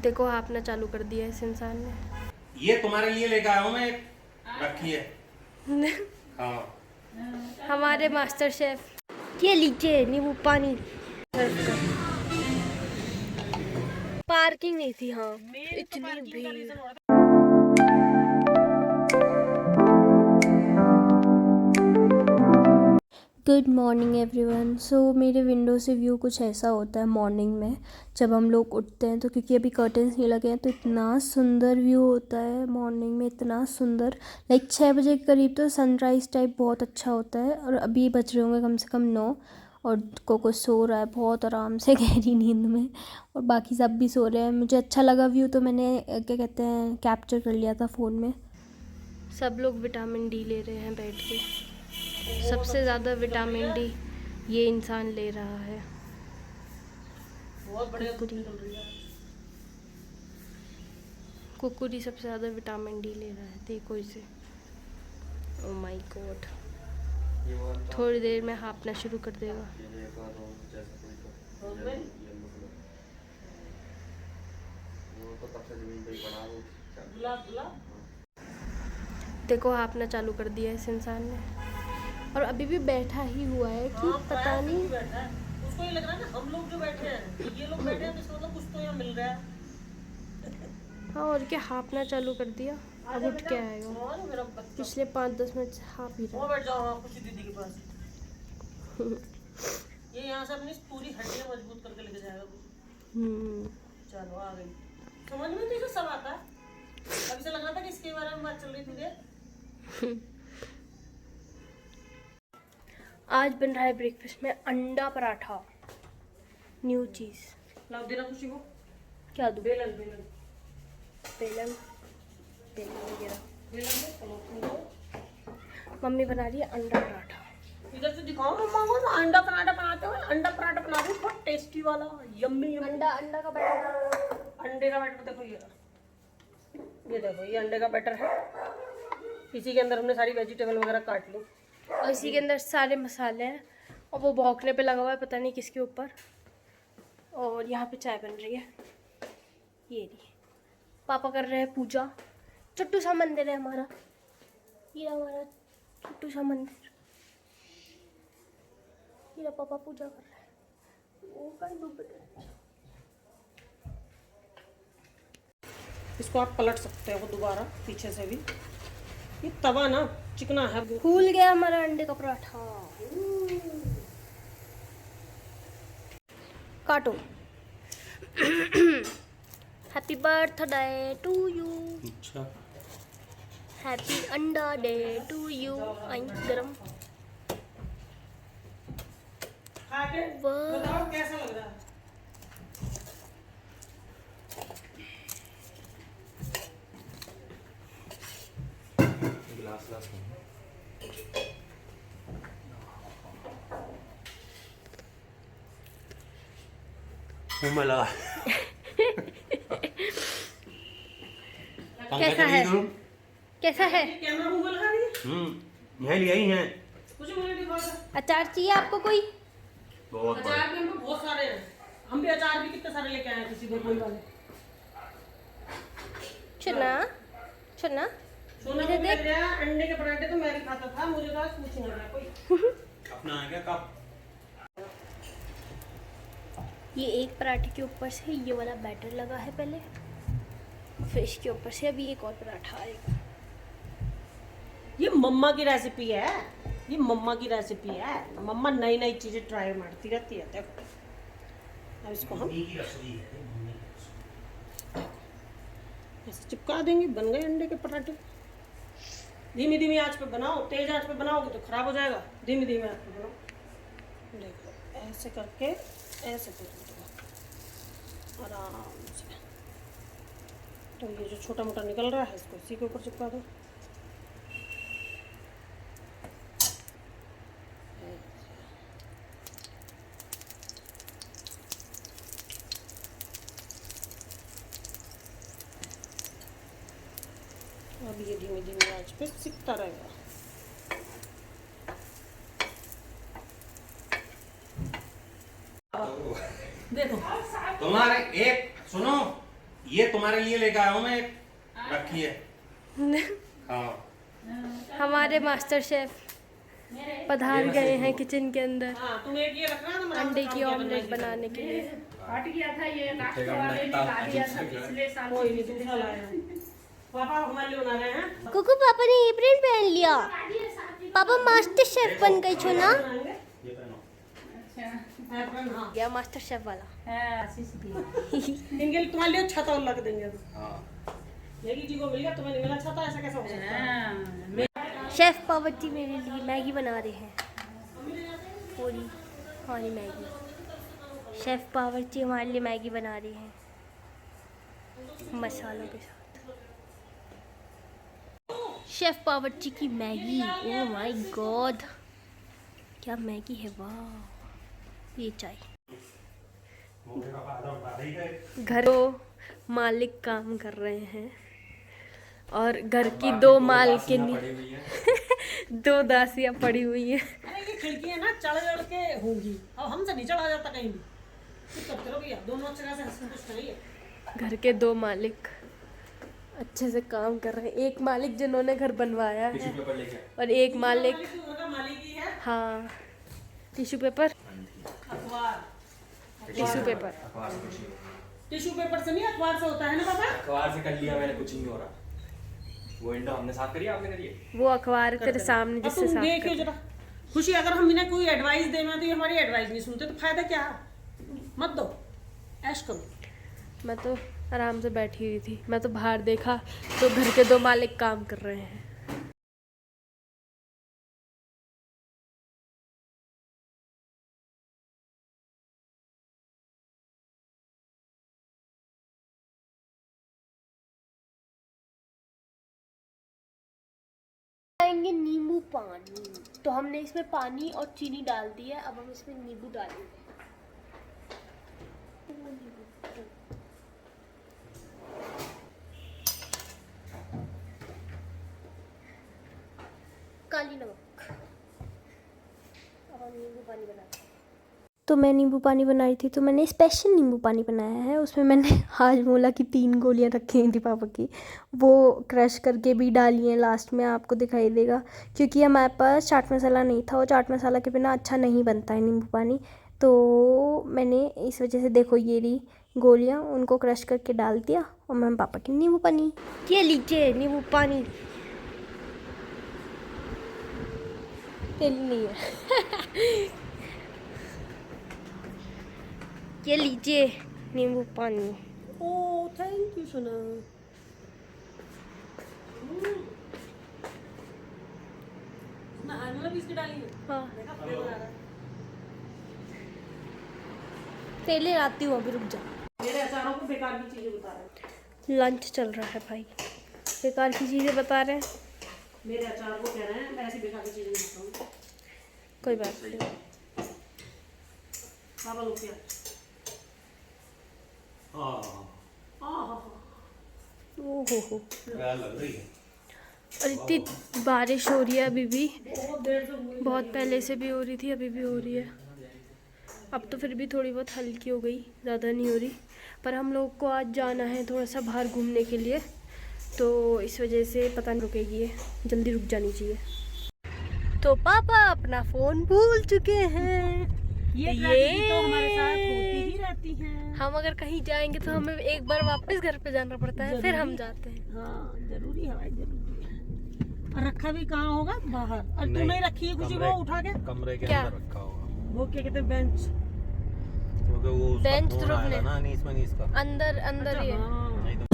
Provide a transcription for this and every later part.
देखो हाँफना चालू कर दिया इस इंसान ने। ये तुम्हारे लिए लेकर आया हूँ मैं, रखी है। हाँ हमारे मास्टर शेफ। ये लीजिए नींबू पानी। पार्किंग नहीं थी। हाँ इतनी भीड़। Good morning everyone. सो मेरे विंडो से व्यू कुछ ऐसा होता है मॉर्निंग में जब हम लोग उठते हैं, तो क्योंकि अभी कर्टन्स नहीं लगे हैं तो इतना सुंदर व्यू होता है मॉर्निंग में, इतना सुंदर। लाइक 6 बजे के करीब तो सनराइज़ टाइप बहुत अच्छा होता है। और अभी बज रहे होंगे कम से कम 9 और कोको सो रहा है बहुत आराम से गहरी नींद में, और बाकी सब भी सो रहे हैं। मुझे अच्छा लगा व्यू तो मैंने क्या कहते हैं कैप्चर कर लिया था फ़ोन में। सब लोग विटामिन डी ले रहे हैं बैठ के। सबसे ज़्यादा विटामिन डी ये इंसान ले रहा है। बहुत बढ़िया कुकुरी। कुकुरी सबसे ज़्यादा विटामिन डी ले रहा है, देखो इसे। ओह माय गॉड, थोड़ी देर में हाँफना शुरू कर देगा। देखो हाँफना चालू कर दिया इस इंसान ने, और अभी भी बैठा ही हुआ है कि पता नहीं। उसको ये लग रहा है ना हम लोग जो बैठे हैं, ये लोग बैठे हैं, तो इसका मतलब कुछ तो यहाँ मिल रहा है। हाँ, और क्या हाँफना चालू कर दिया। अब उठ के आएगा। पिछले 5-10 मिनट से हाँफ ही रहा। बैठ जाओ खुशी दीदी के पास। ये यहाँ से अपनी पूरी हड्डियाँ मजबूत करके लेके जाएगा। चलो आ गई समझ में, तो सब आता है। अभी से लगा था कि इसके बारे में बात चल रही थी। आज बन रहा है ब्रेकफास्ट में अंडा पराठा, न्यू चीज़। लाओ देना खुशी को। क्या दूँ? बेलन बेलन बेलन वगैरह। बेलन में चलो मम्मी बना रही है अंडा पराठा। इधर से दिखाओ मम्मा को ना, अंडा पराठा बनाते हो। अंडा पराठा बना रही बहुत टेस्टी वाला, यम्मी यम्मी। अंडा का बैटर। अंडे का बैटर देखो, ये देखो, ये अंडे का बैटर है। इसी के अंदर हमने सारी वेजिटेबल वगैरह काट ली और इसी के अंदर सारे मसाले हैं, और वो भौंकने पे लगा हुआ है पता नहीं किसके ऊपर। और यहाँ पे चाय बन रही है। ये रही, पापा कर रहे हैं पूजा। छोटू सा मंदिर है हमारा, ये हमारा छोटू सा मंदिर। ये पापा पूजा कर रहे हैं। वो का इसको आप पलट सकते हो दोबारा पीछे से भी। ये तवा ना चिकना है। फूल गया हमारा अंडे का पराठा। काटो। Happy birthday to you. अच्छा, हैप्पी अंडा डे टू यू। आई गरम। खा के बताओ कैसा लग रहा है। गिलास गिलास मुंह में लगा। कैसा है? कैसा है? कैमरा मुंह में लगा रही है। यही यही हैं। कुछ मुझे दिखा दो। अचार चाहिए आपको कोई? बहुत अचार भी हमको बहुत सारे हैं। हम भी अचार भी कितने सारे लेके आए हैं किसी कोई वाले। चुना चुना। सोना को मिल गया अंडे के पराठे, तो मैं भी खाता था। मुझे तो आज कुछ नहीं रहा कोई। अपना आ गया कब। ये एक पराठे के ऊपर से ये वाला बैटर लगा है पहले, फिर इसके ऊपर से अभी एक और पराठा आएगा। ये मम्मा की रेसिपी है। ये मम्मा की रेसिपी है। मम्मा नई नई चीजें ट्राई मारती रहती है। देखो अब इसको हम ऐसे चिपका देंगे, बन गए अंडे के पराठे। धीमी धीमी आंच पे बनाओ, तेज आंच पे बनाओगे तो खराब हो जाएगा। धीमी धीमी आंच पे बनाओ। देखो ऐसे करके ऐसे कर दो आराम से। तो ये जो छोटा मोटा निकल रहा है इसको इसी के ऊपर चिपका दो। अब ये धीमी धीमी आंच पे सिकता रहेगा। देखो तुम्हारे एक सुनो, ये तुम्हारे लिए लेकर आया हूँ मैं एक, रखी है। हाँ हमारे मास्टर शेफ पधार गए हैं किचन के अंदर हाँ तुम एक ये रखना ना, अंडे की ऑमलेट बनाने के लिए। हट गया था ये नाश्ते वाले निकाल दिया था पिछले साल। कोई नहीं, दूसरा लाया। पापा हमारे लिए बना रहे हैं। कुकू पापा ने एप्रन पहन लिया। पापा मास्टर शेफ बन गए छो ना। ये पहनो। हाँ या मास्टर शेफ वाला। इनके लिए तुम्हारे लिए छाता और लग देंगे। हाँ मैगी जी को मिल गया, तुम्हें नहीं मिला छाता, ऐसा कैसा हो सकता है? शेफ पावर्टी मेरे लिए मैगी बना रहे हैं, पूरी खानी मैगी। शेफ पावर्टी हमारे लिए मैगी बना रही हैं मसालों के साथ। शेफ पावर्टी की मैगी, ओह माय गॉड क्या मैगी है, वाह। ये चाय घर मालिक काम कर रहे हैं और घर की दो मालकिन दो दासियां पड़ी हुई हैं। अरे ये खिड़की है ना, चढ़ के होगी, अब हमसे नहीं चढ़ा जाता कहीं भी। कुछ करते रहो भैया, दोनों अच्छे खासे हंसी कुछ नहीं है। घर के दो मालिक अच्छे से काम कर रहे हैं। एक मालिक जिन्होंने घर बनवाया है और एक मालिक, घर का मालिक ही है। हाँ टिश्यू पेपर, अखबार, टिश्यू पेपर, टिश्यू पेपर से नहीं अखबार से होता है ना पापा। अखबार से कर लिया मैंने, कुछ नहीं हो रहा। वो विंडो हमने साफ करी, आपने करी है? वो अखबार तेरे सामने अब जिससे तुम साफ देखियो कर। जरा खुशी, अगर हम बिना कोई एडवाइस देना तो ये हमारी एडवाइस नहीं सुनते तो फायदा क्या है? मत दो, ऐश करो। मैं तो आराम से बैठी हुई थी, मैं तो बाहर देखा तो घर के दो मालिक काम कर रहे हैं। डालेंगे नींबू पानी, तो हमने इसमें पानी और चीनी डाल दी है, अब हम इसमें नींबू डालेंगे। काली नमक। अब हम नींबू पानी बनाते हैं। तो मैं नींबू पानी बना रही थी, तो मैंने स्पेशल नींबू पानी बनाया है। उसमें मैंने हाजमोला की 3 गोलियां रखी हुई थी पापा की, वो क्रश करके भी डाली हैं। लास्ट में आपको दिखाई देगा, क्योंकि हमारे पास चाट मसाला नहीं था और चाट मसाला के बिना अच्छा नहीं बनता है नींबू पानी। तो मैंने इस वजह से, देखो ये रही गोलियां, उनको क्रश करके डाल दिया और मम्मी पापा की नींबू पानी। ये लीजिए नींबू पानी, तेल नहीं है ये लीजिए नींबू पानी। ओह थैंक यू सोना। मैं हाजमोला भी इसकी डाली है। हाँ देखा फ्लेवर आ रहा है। तेले आती हूँ, अभी रुक जा। मेरे अचारों को बेकार की चीजें बता रहे हैं। लंच चल रहा है भाई, बेकार की चीज़ें बता रहे हैं। मेरे अचार को कह रहे हैं मैं ऐसी बेकार की चीजें नहीं बताऊँ। कोई बात नहीं। पापा लोग क्या? ओहो हो, क्या लग रही है? और इतनी बारिश हो रही है अभी भी, बहुत देर से हुई। बहुत पहले से भी हो रही थी, अभी भी हो रही है। अब तो फिर भी थोड़ी बहुत हल्की हो गई, ज़्यादा नहीं हो रही। पर हम लोग को आज जाना है थोड़ा सा बाहर घूमने के लिए, तो इस वजह से पता नहीं रुकेगी, ये जल्दी रुक जानी चाहिए। तो पापा अपना फ़ोन भूल चुके हैं। ये तो हमारे साथ होती ही रहती हैं। हम अगर कहीं जाएंगे तो हमें एक बार वापस घर पे जाना पड़ता है, फिर हम जाते हैं। हाँ जरूरी है भाई, जरूरी है। और रखा भी कहाँ होगा? बाहर। और नहीं, तूने रखी है कुछ वो उठा के? कमरे के क्या? अंदर रखा होगा, वो क्या कहते हैं, बेंच। क्योंकि वो उसका बेंच फोन तो आएगा रुकने- ना, नहीं इसमें नहीं इसका। अंदर अंदर ही है। हाँ। नहीं तो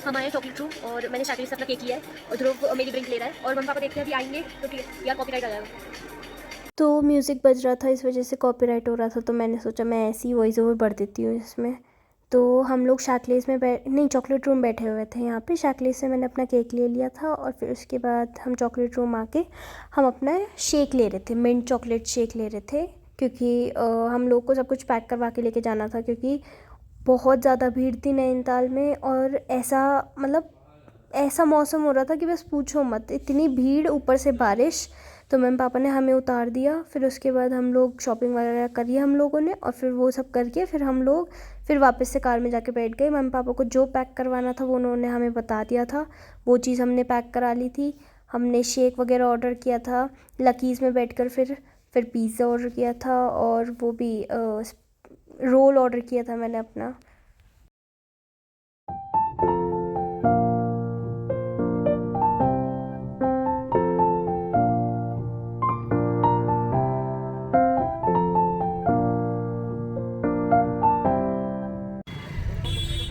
हमारे चॉकलेट रूम, और मैंने शैकली से अपना केक लिया है और ध्रुव मेरी ड्रिंक ले रहा है, और मम्मी पापा देखते हैं अभी आएंगे तो ठीक है यार, कॉपीराइट आ जाएगा। तो म्यूज़िक बज रहा था, इस वजह से कॉपीराइट हो रहा था, तो मैंने सोचा मैं ऐसी ही वॉइस ओवर भर देती हूँ इसमें। तो हम लोग शैकलीस में नहीं, चॉकलेट रूम बैठे हुए थे यहाँ पे। शैकलीस से मैंने अपना केक ले लिया था, और फिर उसके बाद हम चॉकलेट रूम आके हम अपना शेक ले रहे थे, मिंट चॉकलेट शेक ले रहे थे, क्योंकि हम लोग को सब कुछ पैक करवा के लेके जाना था, क्योंकि बहुत ज़्यादा भीड़ थी नैनीताल में। और ऐसा मतलब ऐसा मौसम हो रहा था कि बस पूछो मत, इतनी भीड़, ऊपर से बारिश। तो मम्मी पापा ने हमें उतार दिया, फिर उसके बाद हम लोग शॉपिंग वगैरह करी हम लोगों ने, और फिर वो सब करके फिर हम लोग फिर वापस से कार में जाके बैठ गए। मम्मी पापा को जो पैक करवाना था वो उन्होंने हमें बता दिया था, वो चीज़ हमने पैक करा ली थी। हमने शेक वगैरह ऑर्डर किया था लकीज़ में बैठकर, फिर पिज़्ज़ा ऑर्डर किया था, और वो भी रोल ऑर्डर किया था मैंने अपना।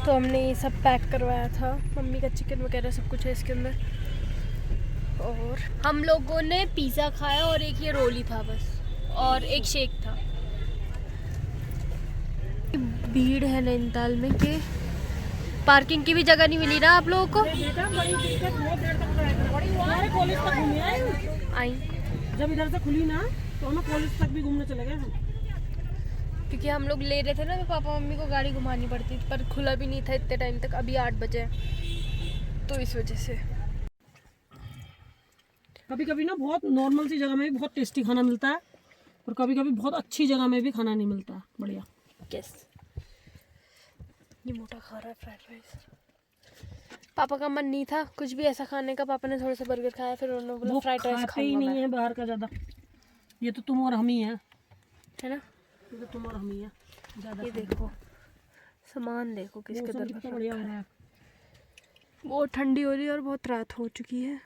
तो हमने ये सब पैक करवाया था, मम्मी का चिकन वगैरह सब कुछ है इसके अंदर। और हम लोगों ने पिज़्ज़ा खाया और एक ये रोल ही था बस, और एक शेक था। भीड़ है नैनीताल में कि पार्किंग की भी जगह नहीं मिली ना आप लोगों को। बड़ी दिक्कत, बहुत देर तक हमारे कॉलेज तक घूमे आई जब इधर से खुली ना तो हम कॉलेज तक भी घूमने चले गए हम, क्योंकि हम लोग ले रहे थे ना, तो पापा मम्मी को गाड़ी घुमानी पड़ती थी, पर खुला भी नहीं था इतने टाइम तक, अभी 8 बजे तो इस वजह से। कभी कभी ना बहुत नॉर्मल सी जगह में भी बहुत टेस्टी खाना मिलता है, और कभी कभी बहुत अच्छी जगह में भी खाना नहीं मिलता है बढ़िया। यस, ये मोटा खा रहा है फ्राइड राइस। पापा का मन नहीं था कुछ भी ऐसा खाने का, पापा ने थोड़ा सा बर्गर खाया, फिर उन्होंने बोला वो फ्राइड राइस खाते ही खाऊंगा नहीं है बाहर का ज़्यादा, ये तो तुम और हम ही हैं, है ना। ये तो तुम और हम ही हैं ज़्यादा। ये देखो सामान, देखो किसके मौसम दर कितना बढ़िया हो रहा है। बहुत ठंडी हो रही है और बहुत रात हो चुकी है।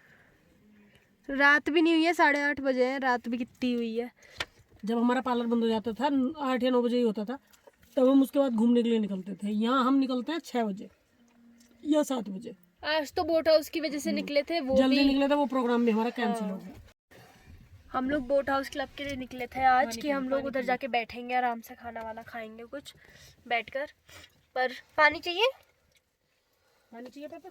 रात भी नहीं हुई है, 8:30 बजे हैं, रात भी कितनी हुई है। जब हमारा पार्लर बंद हो जाता था 8 या 9 बजे ही होता था, तब हम उसके बाद घूमने के लिए निकलते थे। यहाँ हम निकलते हैं 6 बजे या 7 बजे। आज तो बोट हाउस की वजह से निकले थे, वो जल्दी भी निकले थे, वो प्रोग्राम भी हमारा कैंसिल हो गया। हम लोग बोट हाउस क्लब के लिए निकले थे आज, कि हम लोग उधर जाके बैठेंगे, आराम से खाना वाना खाएंगे कुछ बैठकर। पर पानी चाहिए, पानी चाहिए पापा?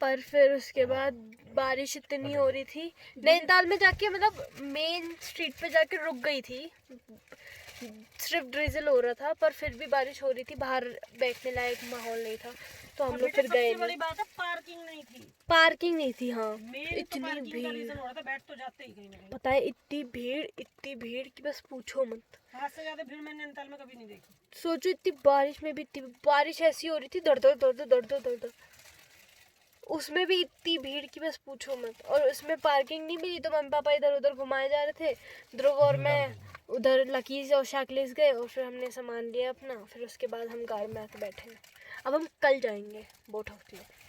पर फिर उसके बाद बारिश इतनी हो रही थी नैनीताल में जाके, मतलब मेन स्ट्रीट पे जाके रुक गई थी, सिर्फ ड्रिजल हो रहा था, पर फिर भी बारिश हो रही थी, बाहर बैठने लायक माहौल नहीं था, तो हम लोग फिर गए बड़ी नहीं। बात है पार्किंग नहीं थी, पार्किंग नहीं थी, हाँ। इतनी इतनी भीड़, रीजन हो रहा था, बैठ तो जाते ही कहीं ना कहीं। पता है इतनी भीड़ कि बस पूछो मत। हाथ से ज्यादा भीड़ मैंने नैनीताल में कभी नहीं देखी। सोचो इतनी बारिश में भी, इतनी बारिश ऐसी हो रही थी, दर दर दर दर दर दर दर, उसमें भी इतनी भीड़ की बस पूछो मत। और उसमें पार्किंग नहीं मिली, तो मम्मी पापा इधर उधर घुमाए जा रहे थे, ध्रुव और मैं उधर लकीज और शाकलिस गए, और फिर हमने सामान लिया अपना, फिर उसके बाद हम कार में आके बैठे। अब हम कल जाएंगे बोट हाउस में।